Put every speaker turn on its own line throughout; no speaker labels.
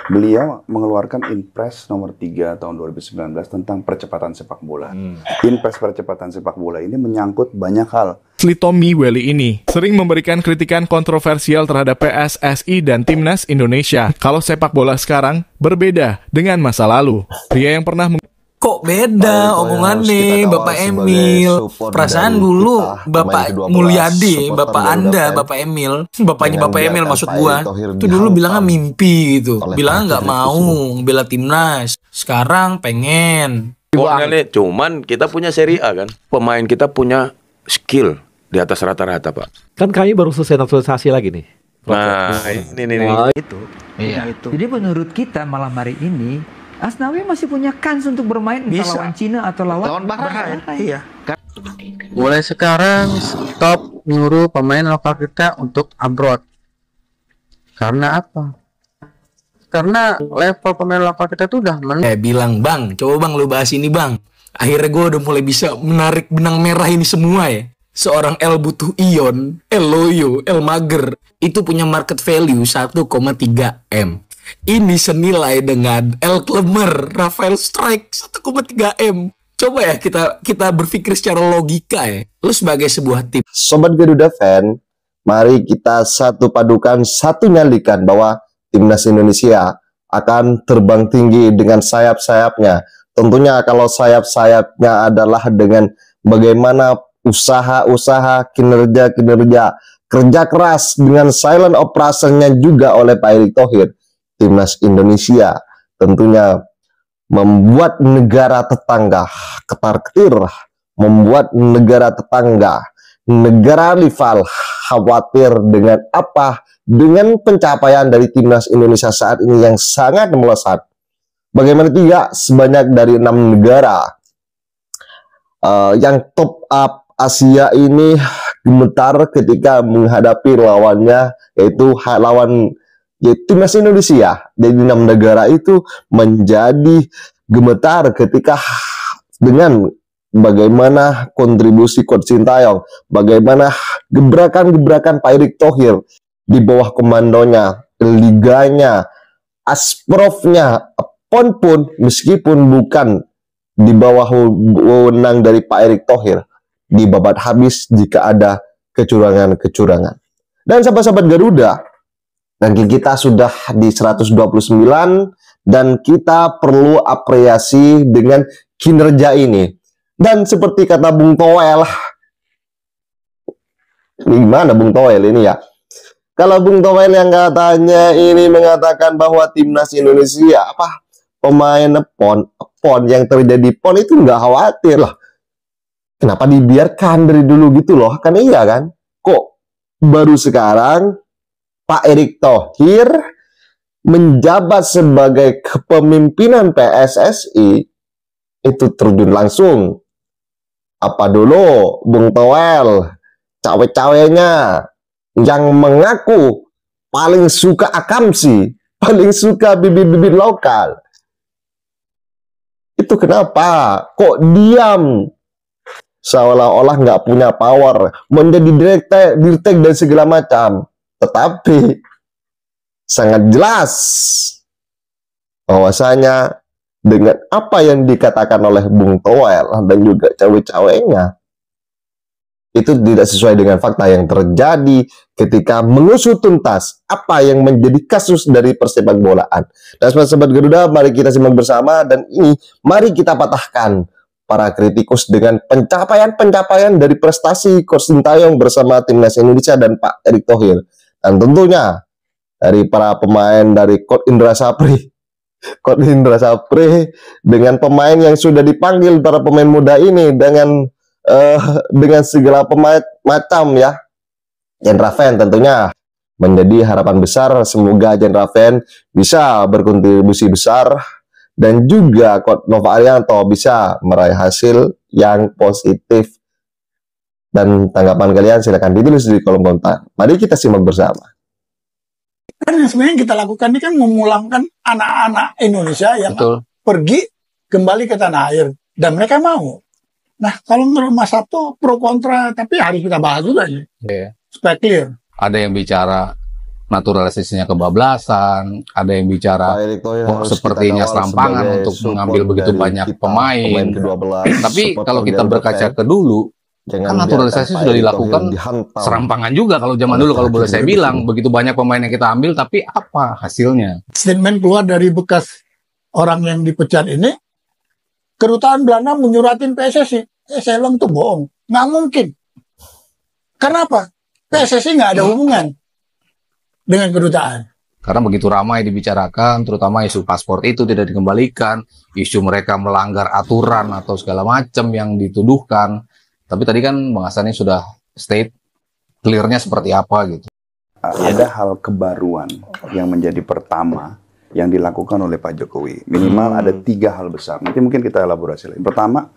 Beliau mengeluarkan Inpres nomor 3 tahun 2019 tentang percepatan sepak bola. Inpres percepatan sepak bola ini menyangkut banyak hal.
Asli Tommy Welly ini sering memberikan kritikan kontroversial terhadap PSSI dan Timnas Indonesia. Kalau sepak bola sekarang berbeda dengan masa lalu. Pria yang pernah
Kok beda omongan nih Bapak Emil. Perasaan dulu Bapak Mulyadi, Bapak Anda, Bapak Emil, bapaknya Bapak Emil maksud gua, itu dulu bilangnya mimpi gitu, bilangnya nggak mau bela timnas. Sekarang pengen.
Nih, cuman kita punya Serie A kan, pemain kita punya skill di atas rata-rata Pak.
Kan kami baru selesai naturalisasi lagi nih.
Nah ini.
Jadi menurut kita malam hari ini Asnawi masih punya kans untuk bermain entah lawan Cina atau lawan Bahrain.
Iya. Mulai sekarang stop nyuruh pemain lokal kita untuk abroad. Karena apa? Karena level pemain lokal kita tuh udah
Bilang bang, coba bang lu bahas ini bang. Akhirnya gue udah mulai bisa menarik benang merah ini semua ya. Seorang El butuh ion, El loyo, El mager itu punya market value 1,3 M. Ini senilai dengan El Klemer, Rafael Strike 1,3 M. Coba ya kita berpikir secara logika ya. Lu sebagai sebuah tim.
Sobat Garuda fan, mari kita satu padukan, satu nyalikan bahwa Timnas Indonesia akan terbang tinggi dengan sayap-sayapnya. Tentunya kalau sayap-sayapnya adalah dengan bagaimana usaha-usaha, kinerja-kinerja, kerja keras dengan silent operasinya juga oleh Pak Erick Thohir. Timnas Indonesia tentunya membuat negara tetangga ketar-ketir, membuat negara tetangga, negara rival khawatir dengan apa? Dengan pencapaian dari Timnas Indonesia saat ini yang sangat melesat. Bagaimana tidak sebanyak dari 6 negara yang top up Asia ini gemetar ketika menghadapi lawannya, yaitu Timnas Indonesia. Jadi 6 negara itu menjadi gemetar ketika dengan bagaimana kontribusi Coach Sintayong, bagaimana gebrakan-gebrakan Pak Erick Thohir di bawah komandonya, liganya, Asprofnya, pun meskipun bukan di bawah wewenang dari Pak Erick Thohir, dibabat habis jika ada kecurangan-kecurangan. Dan sahabat-sahabat Garuda, ranking kita sudah di 129 dan kita perlu apresiasi dengan kinerja ini. Dan seperti kata Bung Toel, ini gimana Bung Toel ini ya? Kalau Bung Toel yang katanya ini mengatakan bahwa Timnas Indonesia pemain pon yang terjadi pon itu nggak khawatir lah. Kenapa dibiarkan dari dulu gitu loh? Kan iya kan? Kok baru sekarang Pak Erick Thohir menjabat sebagai kepemimpinan PSSI itu terjun langsung. Apa dulu Bung Toel, cawe-cawenya yang mengaku paling suka akamsi, paling suka bibit-bibit lokal. Itu kenapa? Kok diam? Seolah-olah nggak punya power, menjadi dirtek dan segala macam. Tetapi sangat jelas bahwasanya dengan apa yang dikatakan oleh Bung Toel dan juga cawe-cawenya itu tidak sesuai dengan fakta yang terjadi ketika mengusut tuntas apa yang menjadi kasus dari persepak bolaan. Dan sahabat Garuda, mari kita simak bersama dan ini mari kita patahkan para kritikus dengan pencapaian-pencapaian dari prestasi Coach Sintayong bersama Timnas Indonesia dan Pak Erick Thohir. Dan tentunya dari para pemain dari Coach Indra Sapri dengan pemain yang sudah dipanggil para pemain muda ini dengan segala macam ya. Jen Raven tentunya menjadi harapan besar, semoga Jen Raven bisa berkontribusi besar dan juga Coach Nova Arianto bisa meraih hasil yang positif. Dan tanggapan kalian silahkan ditulis di kolom komentar. Mari kita simak bersama.
Kan yang sebenarnya yang kita lakukan ini kan memulangkan anak-anak Indonesia yang pergi kembali ke tanah air. Dan mereka mau. Nah, kalau menurut Mas Sabto pro kontra, tapi harus kita bahas juga nih. Supaya clear.
Ada yang bicara naturalisasinya kebablasan, ada yang bicara sepertinya serampangan untuk mengambil begitu banyak pemain. Tapi kalau kita berkaca ke dulu, kan naturalisasi sudah dilakukan serampangan juga kalau zaman dulu, kalau boleh saya bilang. Begitu banyak pemain yang kita ambil, tapi apa hasilnya?
Statement keluar dari bekas orang yang dipecat ini, kedutaan Belanda menyuratin PSSI. Saya bilang itu bohong. Nggak mungkin. Karena apa? PSSI nggak ada hubungan dengan kedutaan.
Karena begitu ramai dibicarakan, terutama isu paspor itu tidak dikembalikan, isu mereka melanggar aturan atau segala macam yang dituduhkan. Tapi tadi kan Bang Hasan ini sudah state clear-nya seperti apa gitu.
Ada hal kebaruan yang menjadi pertama yang dilakukan oleh Pak Jokowi. Minimal ada 3 hal besar. Nanti mungkin kita elaborasi lagi. Pertama,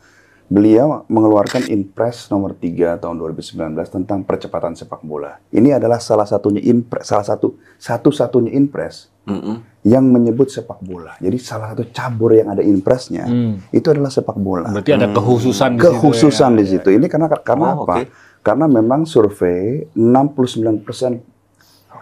beliau mengeluarkan Inpres nomor 3 tahun 2019 tentang percepatan sepak bola. Ini adalah salah satunya Inpres, satu-satunya Inpres yang menyebut sepak bola. Jadi salah satu cabur yang ada Inpresnya itu adalah sepak bola.
Berarti ada kekhususan
di situ. Ini karena apa? Okay. Karena memang survei 69%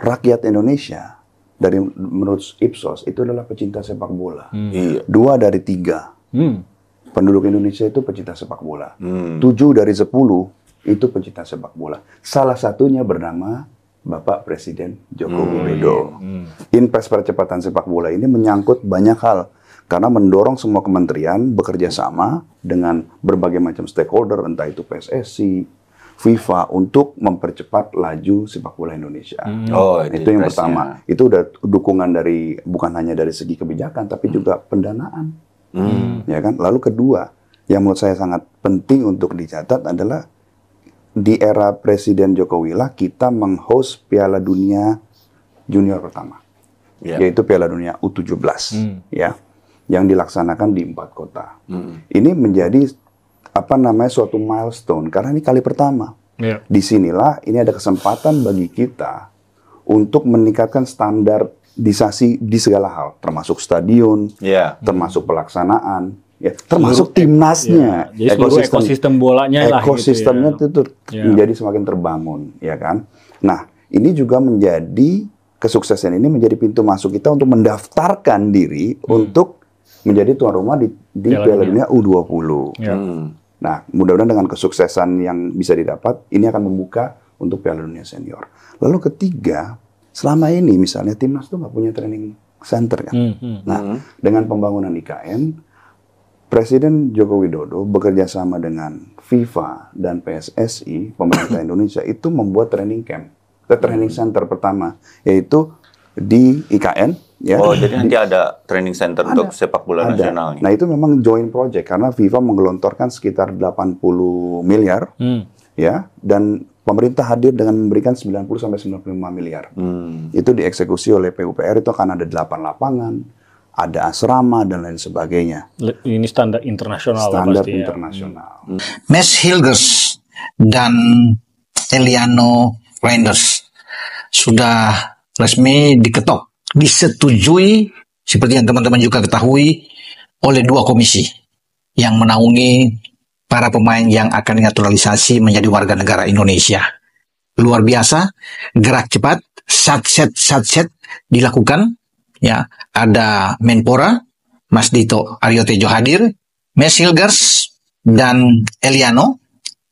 rakyat Indonesia dari menurut Ipsos itu adalah pecinta sepak bola. 2 dari 3 penduduk Indonesia itu pecinta sepak bola. 7 dari 10 itu pecinta sepak bola. Salah satunya bernama Bapak Presiden Joko Widodo. Inpres percepatan sepak bola ini menyangkut banyak hal karena mendorong semua kementerian bekerja sama dengan berbagai macam stakeholder, entah itu PSSI, FIFA, untuk mempercepat laju sepak bola Indonesia. Itu yang pertama. Itu udah dukungan dari, bukan hanya dari segi kebijakan, tapi juga pendanaan. Ya kan? Lalu kedua, yang menurut saya sangat penting untuk dicatat adalah di era Presiden Jokowi lah kita menghost Piala Dunia Junior pertama, yaitu Piala Dunia U17, ya, yang dilaksanakan di 4 kota. Ini menjadi suatu milestone karena ini kali pertama. Disinilah ini ada kesempatan bagi kita untuk meningkatkan standarisasi di segala hal, termasuk stadion, termasuk pelaksanaan, termasuk timnasnya,
ekosistem bolanya lah.
Ekosistemnya itu menjadi semakin terbangun, ya kan? Nah, ini juga menjadi kesuksesan ini menjadi pintu masuk kita untuk mendaftarkan diri untuk menjadi tuan rumah di Piala Dunia U20. Nah, mudah-mudahan dengan kesuksesan yang bisa didapat, ini akan membuka untuk Piala Dunia Senior. Lalu ketiga, selama ini misalnya timnas itu nggak punya training center kan? Nah, dengan pembangunan IKN, Presiden Joko Widodo bekerja sama dengan FIFA dan PSSI, pemerintah Indonesia, itu membuat training camp, training center pertama, yaitu di IKN.
Jadi nanti ada training center untuk sepak bola nasional.
Nah, itu memang joint project karena FIFA menggelontorkan sekitar 80 miliar, ya, dan pemerintah hadir dengan memberikan 90-95 miliar. Itu dieksekusi oleh PUPR, itu akan ada 8 lapangan, ada asrama dan lain sebagainya.
Ini standar internasional.
Standar internasional.
Mes Hilgers dan Eliano Reinders sudah resmi diketok, disetujui seperti yang teman-teman juga ketahui oleh 2 komisi yang menaungi para pemain yang akan naturalisasi menjadi warga negara Indonesia. Luar biasa, gerak cepat, satset dilakukan. Ya, ada Menpora, Mas Dito Aryo Tejo hadir, Mes Hilgers dan Eliano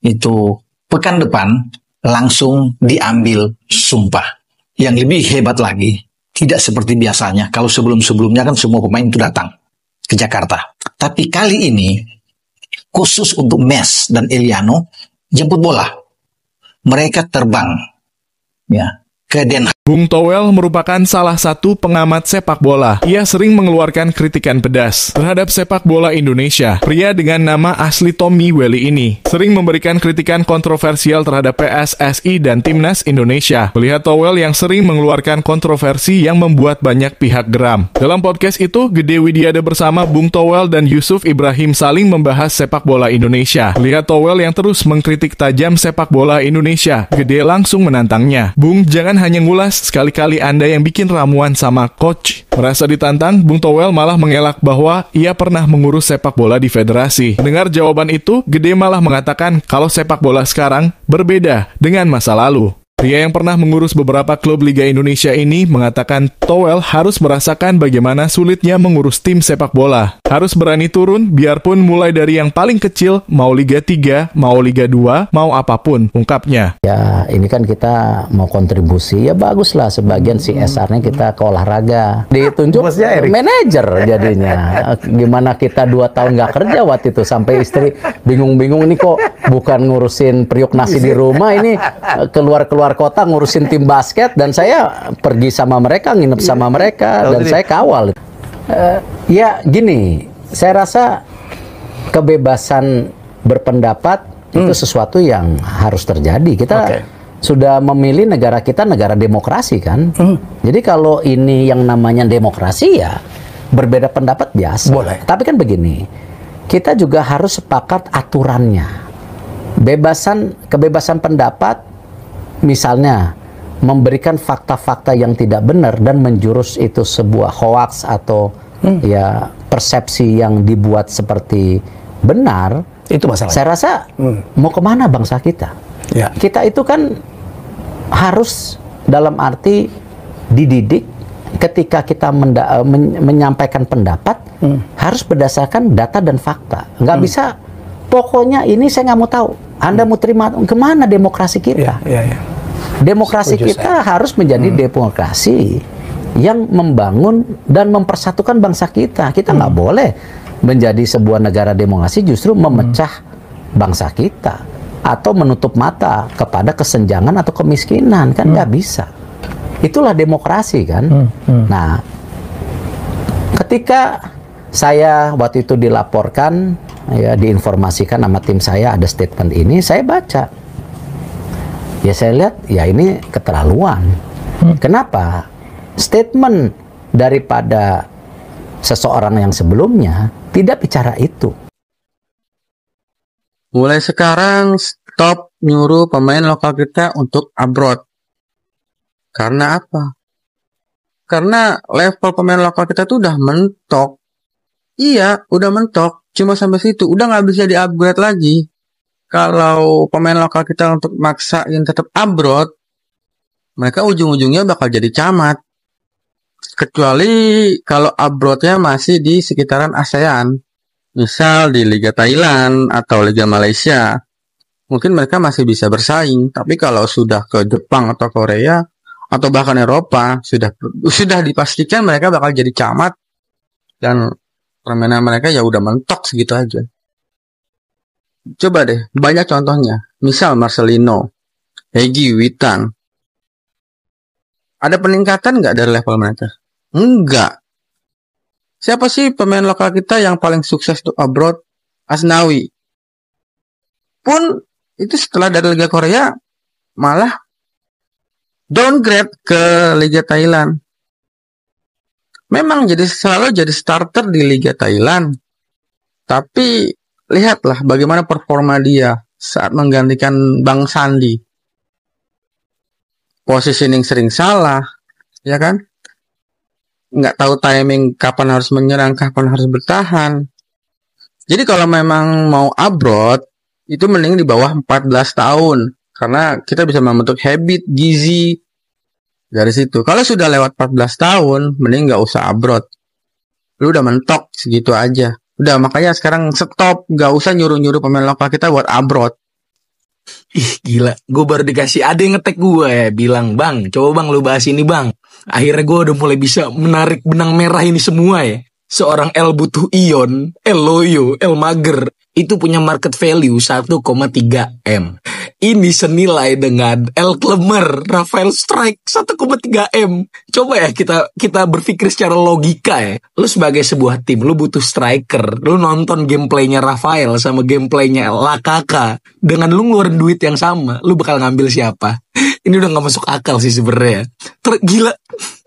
itu pekan depan langsung diambil sumpah. Yang lebih hebat lagi, tidak seperti biasanya. Kalau sebelum-sebelumnya kan semua pemain itu datang ke Jakarta. Tapi kali ini khusus untuk Mes dan Eliano jemput bola. Mereka terbang ya ke Den Haag.
Bung Towel merupakan salah satu pengamat sepak bola. Ia sering mengeluarkan kritikan pedas terhadap sepak bola Indonesia. Pria dengan nama asli Tommy Welly ini sering memberikan kritikan kontroversial terhadap PSSI dan Timnas Indonesia. Melihat Towel yang sering mengeluarkan kontroversi yang membuat banyak pihak geram. Dalam podcast itu, Gede Widiada bersama Bung Towel dan Yusuf Ibrahim saling membahas sepak bola Indonesia. Melihat Towel yang terus mengkritik tajam sepak bola Indonesia, Gede langsung menantangnya. Bung, jangan hanya ngulas, sekali-kali Anda yang bikin ramuan sama coach. Merasa ditantang, Bung Towel malah mengelak bahwa ia pernah mengurus sepak bola di federasi. Dengar jawaban itu, Gede malah mengatakan kalau sepak bola sekarang berbeda dengan masa lalu. Pria yang pernah mengurus beberapa klub Liga Indonesia ini mengatakan Towel harus merasakan bagaimana sulitnya mengurus tim sepak bola. Harus berani turun, biarpun mulai dari yang paling kecil, mau Liga 3, mau Liga 2, mau apapun, ungkapnya.
Ya, ini kan kita mau kontribusi, ya baguslah sebagian CSR-nya kita ke olahraga. Ditunjuk manajer jadinya. Gimana kita 2 tahun nggak kerja waktu itu, sampai istri bingung-bingung, ini kok bukan ngurusin periuk nasi di rumah, ini keluar kota ngurusin tim basket, dan saya pergi sama mereka, nginep sama mereka, dan saya kawal. Ya gini, saya rasa kebebasan berpendapat itu sesuatu yang harus terjadi. Kita sudah memilih negara kita negara demokrasi kan. Jadi kalau ini yang namanya demokrasi, ya berbeda pendapat biasa. Boleh. Tapi kan begini, kita juga harus sepakat aturannya. Kebebasan pendapat, misalnya memberikan fakta-fakta yang tidak benar dan menjurus itu sebuah hoaks atau ya persepsi yang dibuat seperti benar, itu masalah. Saya rasa mau kemana bangsa kita? Ya. Kita itu kan harus dalam arti dididik ketika kita menyampaikan pendapat harus berdasarkan data dan fakta. Nggak bisa pokoknya ini saya nggak mau tahu. Anda mau terima kemana demokrasi kita? Demokrasi kita harus menjadi demokrasi yang membangun dan mempersatukan bangsa kita. Kita nggak boleh menjadi sebuah negara demokrasi justru memecah bangsa kita atau menutup mata kepada kesenjangan atau kemiskinan, kan nggak bisa. Itulah demokrasi kan. Nah, ketika saya waktu itu dilaporkan, ya diinformasikan sama tim saya ada statement ini, saya baca. Ya saya lihat, ya ini keterlaluan. Kenapa? Statement daripada seseorang yang sebelumnya tidak bicara itu.
Mulai sekarang stop nyuruh pemain lokal kita untuk abroad. Karena apa? Karena level pemain lokal kita tuh udah mentok. Iya, udah mentok. Cuma sampai situ, udah nggak bisa di-upgrade lagi. Kalau pemain lokal kita untuk maksain tetap abroad, mereka ujung-ujungnya bakal jadi camat. Kecuali kalau abroadnya masih di sekitaran ASEAN, misal di Liga Thailand atau Liga Malaysia, mungkin mereka masih bisa bersaing. Tapi kalau sudah ke Jepang atau Korea atau bahkan Eropa, sudah dipastikan mereka bakal jadi camat dan permainan mereka ya udah mentok segitu aja. Coba deh, banyak contohnya. Misal Marcelino, Egy, Witan. Ada peningkatan nggak dari level mereka? Enggak. Siapa sih pemain lokal kita yang paling sukses untuk abroad? Asnawi. Pun itu setelah dari Liga Korea malah downgrade ke Liga Thailand. Memang selalu jadi starter di Liga Thailand. Tapi lihatlah bagaimana performa dia saat menggantikan Bang Sandi. Positioning sering salah, ya kan? Nggak tahu timing kapan harus menyerang, kapan harus bertahan. Jadi kalau memang mau abroad, itu mending di bawah 14 tahun. Karena kita bisa membentuk habit, gizi, dari situ. Kalau sudah lewat 14 tahun, mending nggak usah abroad. Lu udah mentok segitu aja. Udah, makanya sekarang stop. Nggak usah nyuruh-nyuruh pemain lokal kita buat abroad.
Ih gila, gue baru dikasih ada yang ngetek gue ya, bilang bang, coba bang lu bahas ini bang. Akhirnya gue udah mulai bisa menarik benang merah ini semua ya. Seorang L butuh ion, L loyo, L mager, itu punya market value 1,3 M. Ini senilai dengan L Klemer, Rafael Strike 1,3 M. Coba ya kita berpikir secara logika ya. Lu sebagai sebuah tim, lu butuh striker. Lu nonton gameplaynya Rafael sama gameplaynya Lakaka. Dengan lu ngeluarin duit yang sama, lu bakal ngambil siapa? Ini udah gak masuk akal sih sebenarnya. Gila,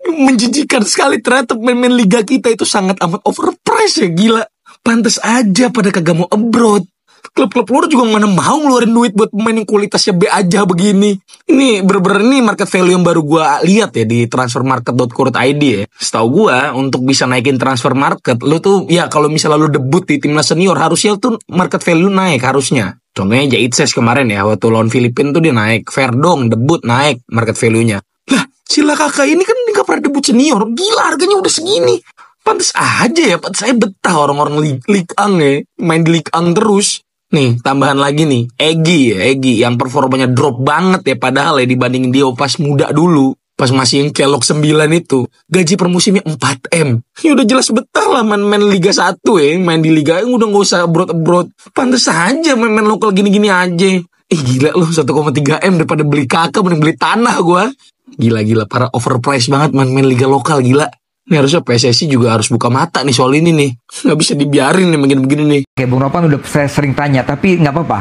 menjijikan sekali ternyata pemain liga kita itu sangat amat overpriced ya, gila. Pantes aja pada kagak mau abroad. Klub-klub luar juga mana mau ngeluarin duit buat pemain yang kualitasnya B aja begini. Ini bener-bener ini market value yang baru gue lihat ya di transfermarket.co.id ya. Setahu gue untuk bisa naikin transfer market, lu tuh ya kalau misalnya lu debut di timnas senior harusnya tuh market value naik harusnya. Contohnya Jaitses kemarin ya, waktu lawan Filipina tuh dia naik. Verdong debut naik market value-nya. Lah, Sila Kakak ini kan nggak pernah debut senior. Gila, harganya udah segini. Pantes aja ya, saya betah orang-orang Ligue 1 ya. Main di Ligue 1 terus. Nih, tambahan lagi nih. Egy yang performanya drop banget ya. Padahal ya dibandingin dia pas muda dulu. Pas masih yang kelok 9 itu. Gaji per musimnya 4M. Ya udah jelas betah lah main Liga 1 ya. Main di Liga yang udah gak usah abroad. Pantes aja main lokal gini-gini aja. Gila loh, 1,3M daripada beli kakak, mending beli tanah gua. Gila, para overpriced banget main Liga lokal, gila. Ini harusnya PSSI juga harus buka mata nih soal ini nih. Gak bisa dibiarin nih begini-begini nih.
Oke, Bung Ropan udah saya sering tanya, tapi nggak apa-apa.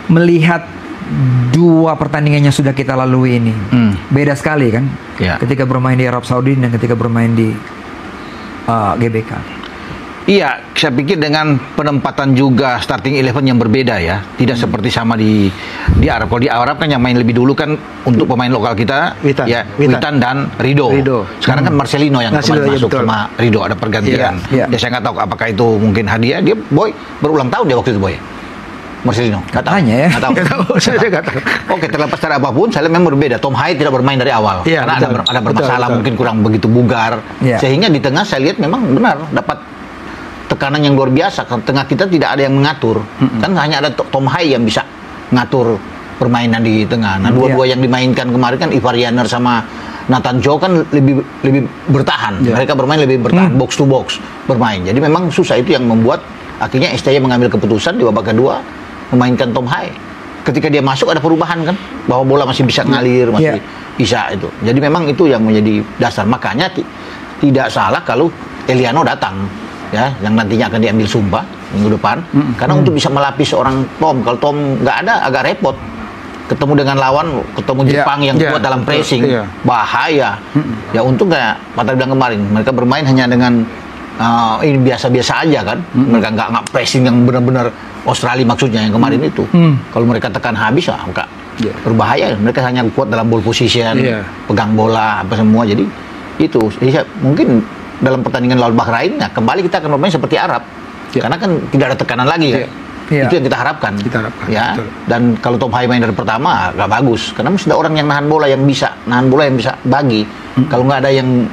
Melihat 2 pertandingan yang sudah kita lalui ini, beda sekali kan?
Ya.
Ketika bermain di Arab Saudi dan ketika bermain di GBK.
Iya, saya pikir dengan penempatan juga starting 11 yang berbeda ya. Tidak seperti sama di Arab. Kalau di Arab kan yang main lebih dulu kan untuk pemain lokal kita, Witan dan Rido. Sekarang kan Marcelino yang kemarin masuk sama Rido, ada pergantian. Ya, saya nggak tahu apakah itu mungkin hadiah. Dia berulang tahun dia waktu itu Marcelino.
Katanya ya.
Nggak tahu. Saya nggak tahu. Oke, terlepas dari apapun, saya memang berbeda. Tom Haid tidak bermain dari awal. Karena ada bermasalah, mungkin kurang begitu bugar. Sehingga di tengah saya lihat memang benar dapat tekanan yang luar biasa. Tengah kita tidak ada yang mengatur. Kan hanya ada Tom Haid yang bisa ngatur permainan di tengah. Nah, dua-dua yang dimainkan kemarin kan Ivar Yaner sama Nathan Joe kan lebih bertahan. Mereka bermain lebih bertahan, box to box bermain. Jadi memang susah, itu yang membuat akhirnya STY mengambil keputusan di babak kedua memainkan Tom Haid. Ketika dia masuk ada perubahan kan, bahwa bola masih bisa ngalir, masih bisa itu. Jadi memang itu yang menjadi dasar. Makanya tidak salah kalau Eliano datang. Ya, yang nantinya akan diambil sumpah minggu depan, karena untuk bisa melapis seorang Tom. Kalau Tom nggak ada, agak repot. Ketemu dengan lawan, ketemu Jepang yang kuat dalam pressing, bahaya. Ya untung kayak Pak Tari bilang kemarin, mereka bermain hanya dengan ini biasa-biasa aja kan. Mereka nggak pressing yang benar-benar Australia maksudnya yang kemarin itu. Kalau mereka tekan habis, enggak berbahaya. Mereka hanya kuat dalam ball position, pegang bola apa semua. Jadi itu, jadi mungkin dalam pertandingan lawan Bahrain, nah kembali kita akan bermain seperti Arab, karena kan tidak ada tekanan lagi kan. Itu yang kita harapkan. Ya. Betul. Dan kalau Tom Haid main dari pertama nggak bagus, karena mesti ada orang yang nahan bola, yang bisa bagi. Kalau nggak ada yang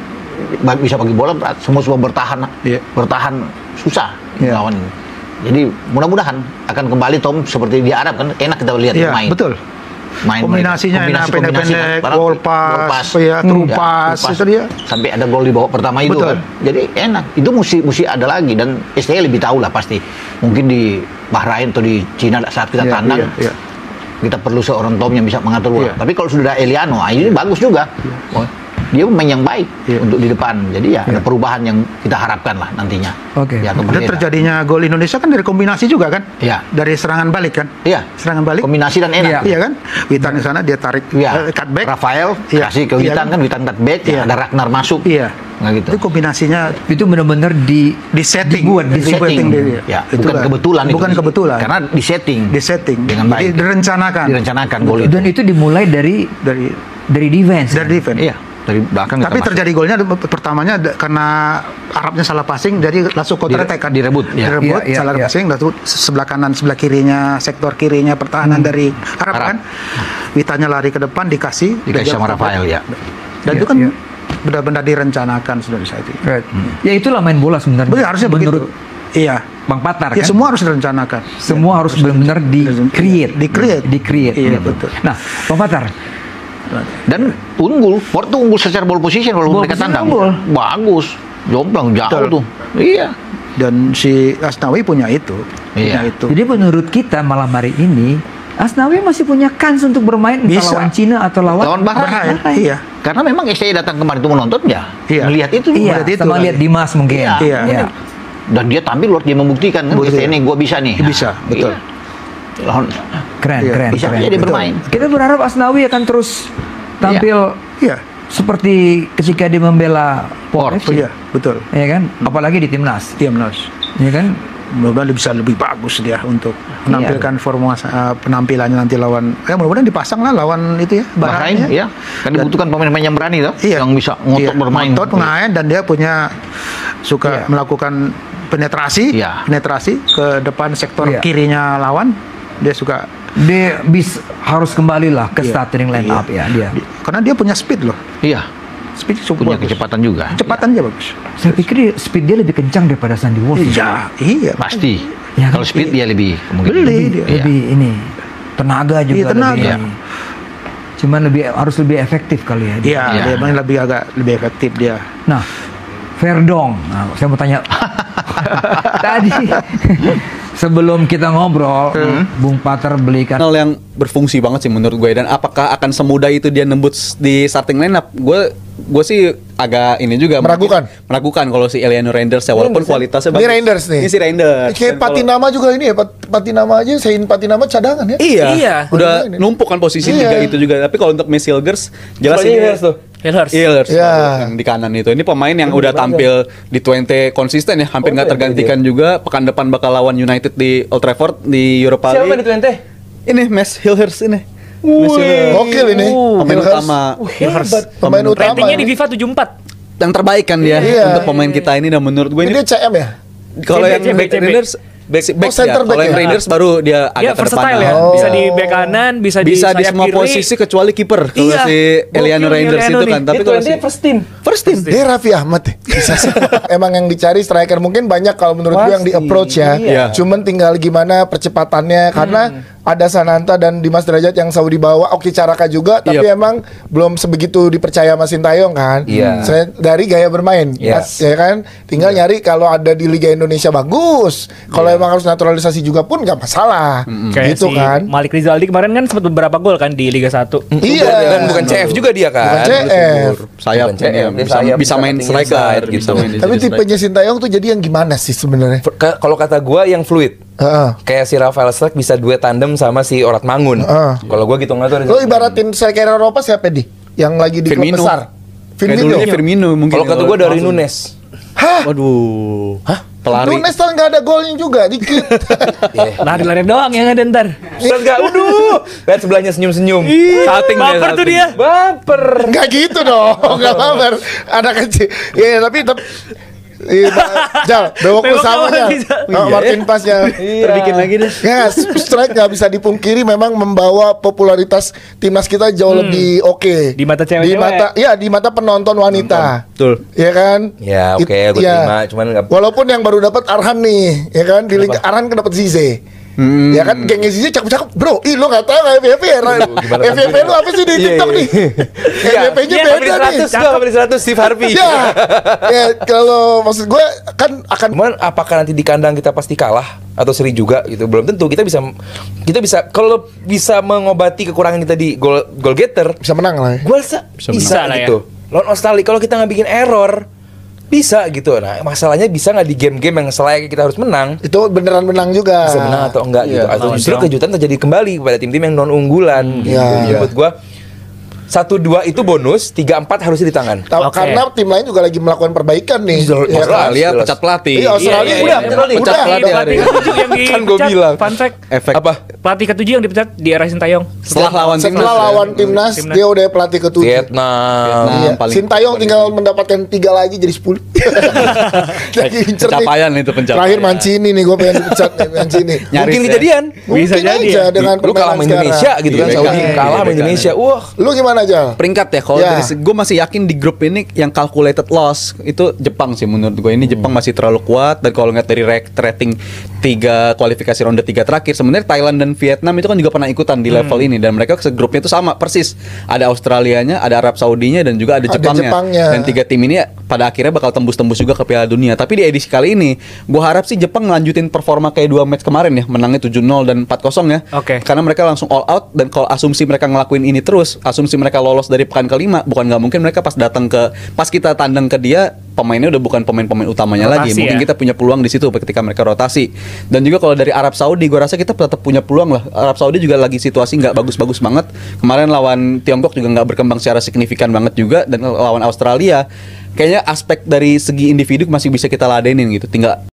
bisa bagi bola, berat. Semua bertahan, bertahan susah lawan ini. Jadi mudah-mudahan akan kembali Tom seperti di Arab kan, enak kita lihat main.
Betul.
Main
kombinasinya enak, pendek-pendek, ball pass, true pass, itu dia.
Sampai ada gol di babak pertama itu kan. Jadi enak. Itu mesti ada lagi, dan STY lebih tahu lah pasti. Mungkin di Bahrain atau di Cina saat kita tandang, kita perlu seorang Tom yang bisa mengatur bola. Tapi kalau sudah ada Eliano, ini bagus juga. Dia pemain yang baik untuk di depan. Jadi ada perubahan yang kita harapkan lah nantinya.
Ya, dan terjadinya gol Indonesia kan dari kombinasi juga kan? Dari serangan balik kan? Serangan balik.
Kombinasi dan enak.
Iya kan? Witan di sana dia tarik cutback.
Rafael kasih ke Witan kan, Witan cutback. Ada Ragnar masuk. Nah, gitu.
Itu kombinasinya
itu benar-benar di
setting,
di
setting
dia.
Ya, bukan kebetulan. Karena di setting
dengan baik. Direncanakan
gol itu. Dan itu dimulai dari defense.
Dari defense.
Iya. Dari belakang.
Tapi terjadi golnya pertamanya karena Arabnya salah passing, jadi langsung counter attack kan.
Direbut
salah passing, lalu sebelah kanan, sebelah kirinya, sektor kirinya pertahanan dari Arab kan. Witannya lari ke depan, dikasih
sama Rafael
Dan itu kan benar-benar direncanakan sudah saat itu.
Ya itulah main bola sebenarnya.
Harusnya begitu. Iya,
Bang Patar
kan.
Ya
semua harus direncanakan.
Semua harus benar-benar di-create.
Iya, betul.
Nah, Bang Patar,
dan Porto unggul secara ball position walaupun mereka tandang. Bagus, jomplang jauh tuh. Iya.
Dan si Asnawi punya itu.
Jadi menurut kita malam hari ini Asnawi masih punya kans untuk bermain lawan Cina atau lawan
Bahrain.
Iya.
Karena memang STY datang kemarin itu menonton melihat itu.
Sama lihat Dimas mungkin.
Iya. Dan dia tampil luar, dia membuktikan kan STY ini gue bisa nih.
Bisa, betul.
Keren.
Bisa dia bermain.
Kita berharap Asnawi akan terus tampil seperti ketika dia membela Port.
Iya, betul.
Ya kan? Apalagi di timnas. Ya kan?
Mudah-mudahan bisa lebih bagus dia untuk menampilkan penampilannya nanti lawan. Mudah-mudahan dipasang lah lawan itu ya.
Bahrain. Kan dibutuhkan pemain-pemain yang berani tuh, yang bisa ngotot bermain.
Ngotot pengahen, dan dia punya melakukan penetrasi ke depan sektor kirinya lawan.
Dia suka.
Dia harus kembali lah ke starting line up ya dia.
Karena dia punya speed loh.
Iya.
Speed cukup
Punya
bagus.
kecepatan juga.
Kecepatan dia bagus.
Saya pikir speed dia lebih kencang daripada Sandy Walsh.
Iya.
Pasti.
Ya,
Kalau speed dia lebih
lebih ini tenaga juga.
Iya, tenaga.
Lebih, cuman harus lebih efektif kali ya.
Iya, dia main agak lebih efektif dia.
Nah, Verdong. Nah, saya mau tanya tadi sebelum kita ngobrol, Bung Pater belikan
hal yang berfungsi banget sih menurut gue, dan apakah akan semudah itu dia nembus di starting lineup? Gue sih agak ini juga meragukan kalau si Eliano Reinders ya, walaupun kualitasnya bagus.
Ini Reinders nih.
Ini si Reinders.
Kayak Patinama juga ini ya, Patinama aja, Sein Patinama cadangan ya.
Iya. Udah numpuk kan posisi tiga itu juga. Tapi kalau untuk Miss Hilgers jelas ini Hilgers yang di kanan itu. Ini pemain yang udah tampil di 20 konsisten ya, hampir nggak tergantikan juga. Pekan depan bakal lawan United di Old Trafford di Europa League.
Siapa di 20?
Ini Miss Hilgers ini.
Gokil ini.
Pemain utama.
Pemain utama.
Ratingnya di FIFA 74.
Yang terbaik kan dia untuk pemain kita ini, dan menurut gue
ini CM ya.
Kalau yang Raiders back ya. Kalau yang Raiders baru dia agak
versatile ya. Bisa di back kanan, bisa di
semua
kiri.
posisi kecuali kiper. Kalau si Eliano Reinders itu kan, tapi kalau si
first team.
Dia Raffi Ahmad ya. Bisa sih. Emang yang dicari striker mungkin banyak kalau menurut gue yang di approach ya. Cuman tinggal gimana percepatannya, karena ada Sananta dan Dimas Derajat yang Saudi bawa, Oki Caraka juga, tapi emang belum sebegitu dipercaya sama Sintayong kan. Saya dari gaya bermain, ya kan. Tinggal nyari kalau ada di Liga Indonesia bagus. Kalau emang harus naturalisasi juga pun nggak masalah. Gitu
si
kan.
Malik Rizaldi kemarin kan sempat beberapa gol kan di Liga 1.
Iya.
Dan bukan CF juga dia kan.
Bukan CF.
Sayap, bisa main striker gitu.
Tapi tipenya Sintayong tuh jadi yang gimana sih sebenarnya?
Kalau kata gua yang fluid. Kayak si Rafael Struijk bisa duet tandem sama si Orat Mangun. Kalau gua gitu nggak tuh.
Lo ibaratin striker Eropa siapa di? Yang lagi di klub besar.
Firmino mungkin.
Kalau kata gua dari Nunes.
Hah?
Waduh. Pelari.
Nunes kan nggak ada golnya juga, dikit.
Lari-lari doang yang ada ntar.
Ustaz gak, lihat sebelahnya senyum-senyum.
Salting baper tuh dia.
Baper.
Nggak gitu dong, nggak baper. Ada kecil. Iya, tapi Jal, bewok usamanya Martin Pasnya
terbikin lagi deh.
Ya, Struijk nggak bisa dipungkiri memang membawa popularitas timnas kita jauh lebih oke.
Di mata cewek-cewek.
Di mata penonton wanita.
Betul.
Ya kan?
Ya, oke, gue terima. Cuman
walaupun yang baru dapat Arhan nih, ya kan? Di Liga Arhan kan dapat Zize. Ya kan, gengnya Zize cakep-cakep, bro. Ih, lo nggak tahu FVP ya? FVP lu apa sih di TikTok nih? FVP-nya beda nih.
Kabel 100 Steve Harvey.
Ya, kalau maksud gue kan akan.
Cuman apakah nanti di kandang kita pasti kalah atau seri juga gitu? Belum tentu. Kita bisa kalau bisa mengobati kekurangan kita di goal getter,
bisa menang lah.
Gue rasa bisa gitu. Lawan Australia kalau kita nggak bikin error, bisa gitu. Nah, masalahnya bisa nggak di game-game yang selayaknya kita harus menang?
Itu beneran menang juga.
Bisa menang atau enggak gitu? Atau justru kejutan terjadi kembali kepada tim-tim yang non unggulan. Gitu. Menurut gua 1-2 itu bonus, 3-4 harusnya di tangan.
Karena tim lain juga lagi melakukan perbaikan nih.
Australia pecat pelatih.
Iya, Australia
udah
pecat pelatih hari.
Kan gue bilang.
Fun fact.
Efek
apa?
Pelatih ke-7 yang dipecat di era Sintayong.
Setelah lawan timnas, dia udah pelatih ke-7.
Vietnam.
Sintayong tinggal mendapatkan 3 lagi jadi 10. Jadi
pencapaian itu pencapaian.
Terakhir Mancini nih, gue pengen dipecat Mancini.
Mungkin kejadian.
Bisa jadi
dengan
lu kalah sama Indonesia gitu kan. Saudi kalah sama Indonesia. Wah,
lu gimana aja?
Peringkat ya, kalau gue masih yakin di grup ini yang calculated loss itu Jepang sih menurut gue. Ini Jepang masih terlalu kuat, dan kalau ngeliat dari rating 3 kualifikasi ronde 3 terakhir, sebenarnya Thailand dan Vietnam itu kan juga pernah ikutan di level ini, dan mereka segrupnya itu sama persis. Ada Australianya, ada Arab Saudinya, dan juga ada Jepangnya. Dan 3 tim ini pada akhirnya bakal tembus-tembus juga ke Piala Dunia. Tapi di edisi kali ini, gue harap sih Jepang ngelanjutin performa kayak 2 match kemarin ya, menangnya 7-0 dan 4-0 ya. Karena mereka langsung all out, dan kalau asumsi mereka ngelakuin ini terus, asumsi mereka lolos dari pekan kelima, bukan nggak mungkin mereka pas kita tandang ke dia, pemainnya udah bukan pemain-pemain utamanya rotasi lagi. Mungkin kita punya peluang di situ ketika mereka rotasi. Dan juga kalau dari Arab Saudi, gue rasa kita tetap punya peluang lah. Arab Saudi juga lagi situasi nggak bagus-bagus banget. Kemarin lawan Tiongkok juga nggak berkembang secara signifikan banget juga, dan lawan Australia kayaknya aspek dari segi individu masih bisa kita ladenin gitu. Tinggal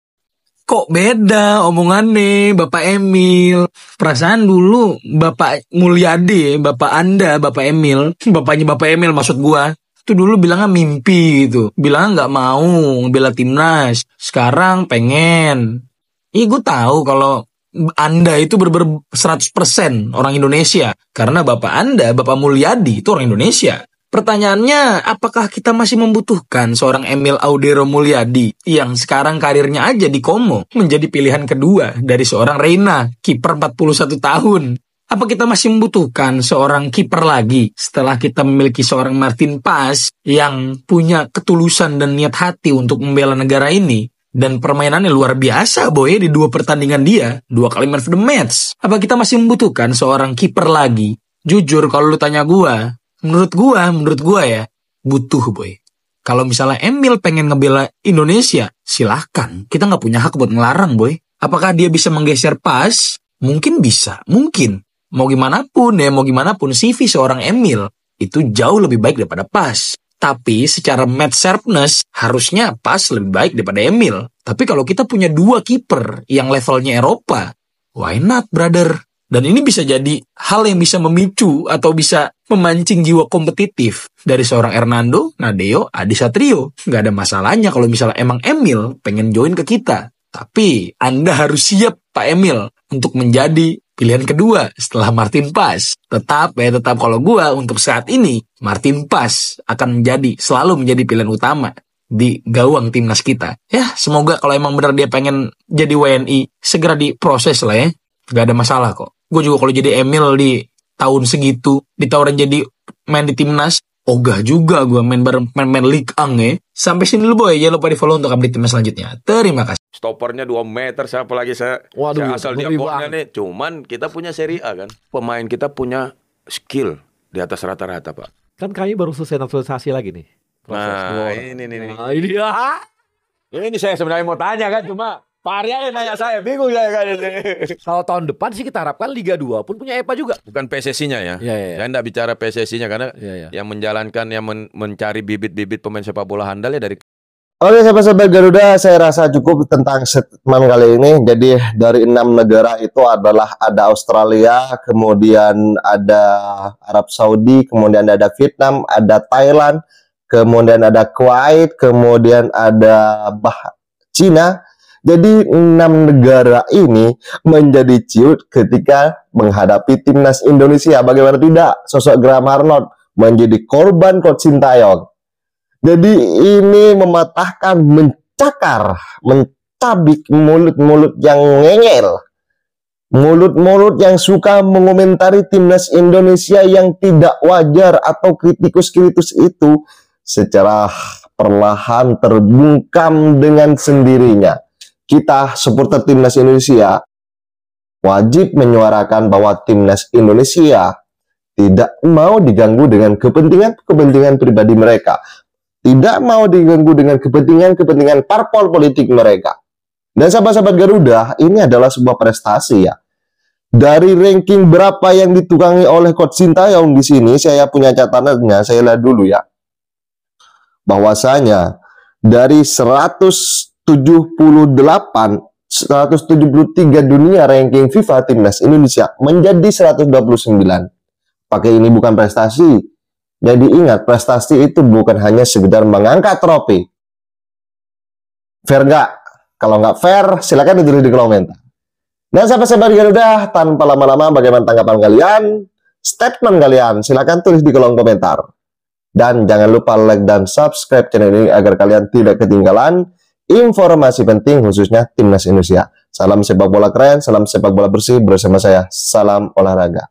kok beda omongannya Bapak Emil. Perasaan dulu Bapak Mulyadi, Bapak Anda, Bapak Emil, bapaknya Bapak Emil maksud gua, itu dulu bilangnya mimpi gitu, bilangnya nggak mau bela timnas. Sekarang pengen. Gue tahu kalau Anda itu bener-bener 100% orang Indonesia. Karena bapak Anda, Bapak Mulyadi, itu orang Indonesia. Pertanyaannya, apakah kita masih membutuhkan seorang Emil Audero Mulyadi yang sekarang karirnya aja di Como menjadi pilihan kedua dari seorang Reina, kiper 41 tahun? Apa kita masih membutuhkan seorang kiper lagi setelah kita memiliki seorang Martin Paz yang punya ketulusan dan niat hati untuk membela negara ini? Dan permainannya luar biasa boy di 2 pertandingan dia, 2 kali man of the match. Apa kita masih membutuhkan seorang kiper lagi? Jujur kalau lu tanya gua, menurut gua ya, butuh boy. Kalau misalnya Emil pengen ngebela Indonesia, silahkan. Kita nggak punya hak buat ngelarang boy. Apakah dia bisa menggeser Paz? Mungkin bisa, mungkin. Mau gimana pun CV seorang Emil itu jauh lebih baik daripada Paz. Tapi secara match sharpness harusnya Paz lebih baik daripada Emil. Tapi kalau kita punya 2 kiper yang levelnya Eropa, why not brother? Dan ini bisa jadi hal yang bisa memicu atau bisa memancing jiwa kompetitif dari seorang Hernando, Nadeo, Adi Satrio. Nggak ada masalahnya kalau misalnya emang Emil pengen join ke kita. Tapi Anda harus siap Pak Emil untuk menjadi pilihan kedua setelah Martin Paz. Tetap kalau gua untuk saat ini Martin Paz akan selalu menjadi pilihan utama di gawang timnas kita. Ya, semoga kalau emang benar dia pengen jadi WNI segera diproses lah ya. Gak ada masalah kok. Gue juga kalau jadi Emil di tahun segitu ditawarin jadi main di timnas, ogah juga gue main Ligue 1 ya. Sampai sini dulu boy, jangan lupa di follow untuk update timnas selanjutnya. Terima kasih.
Stopernya 2 meter, siapa lagi saya asal dia bolnya nih. Cuman kita punya Serie A kan. Pemain kita punya skill di atas rata-rata Pak.
Kan kami baru selesai naturalisasi lagi nih.
Ini dia. Ini saya sebenarnya mau tanya kan, cuma Pak Arya yang nanya saya, bingung saya kan ini.
Kalau tahun depan sih kita harapkan Liga 2 pun punya EPA juga.
Bukan PSSI-nya ya. Saya enggak bicara PSSI-nya karena yang menjalankan, yang mencari bibit-bibit pemain sepak bola handal ya dari.
Oke, sahabat-sahabat Garuda, saya rasa cukup tentang statement kali ini. Jadi dari 6 negara itu adalah ada Australia, kemudian ada Arab Saudi, kemudian ada Vietnam, ada Thailand, kemudian ada Kuwait, kemudian ada Cina. Jadi 6 negara ini menjadi ciut ketika menghadapi timnas Indonesia. Bagaimana tidak, sosok Graham Arnold menjadi korban Coach Sintayong. Jadi ini mematahkan, mencakar, mencabik mulut-mulut yang ngeyel. Mulut-mulut yang suka mengomentari timnas Indonesia yang tidak wajar atau kritikus-kritikus itu secara perlahan terbungkam dengan sendirinya. Kita supporter timnas Indonesia wajib menyuarakan bahwa timnas Indonesia tidak mau diganggu dengan kepentingan pribadi mereka. Tidak mau diganggu dengan kepentingan parpol politik mereka. Dan sahabat-sahabat Garuda, ini adalah sebuah prestasi ya. Dari ranking berapa yang ditukangi oleh Coach Sintayong di sini, saya punya catatannya, saya lihat dulu ya. Bahwasanya dari 173 dunia ranking FIFA timnas Indonesia menjadi 129. Pakai ini bukan prestasi. Jadi ingat, prestasi itu bukan hanya sekedar mengangkat trofi. Fair nggak? Kalau nggak fair, silakan ditulis di kolom komentar. Dan sahabat-sahabat Garuda, tanpa lama-lama bagaimana tanggapan kalian? Statement kalian, silakan tulis di kolom komentar. Dan jangan lupa like dan subscribe channel ini agar kalian tidak ketinggalan informasi penting khususnya timnas Indonesia. Salam sepak bola keren, salam sepak bola bersih bersama saya. Salam olahraga.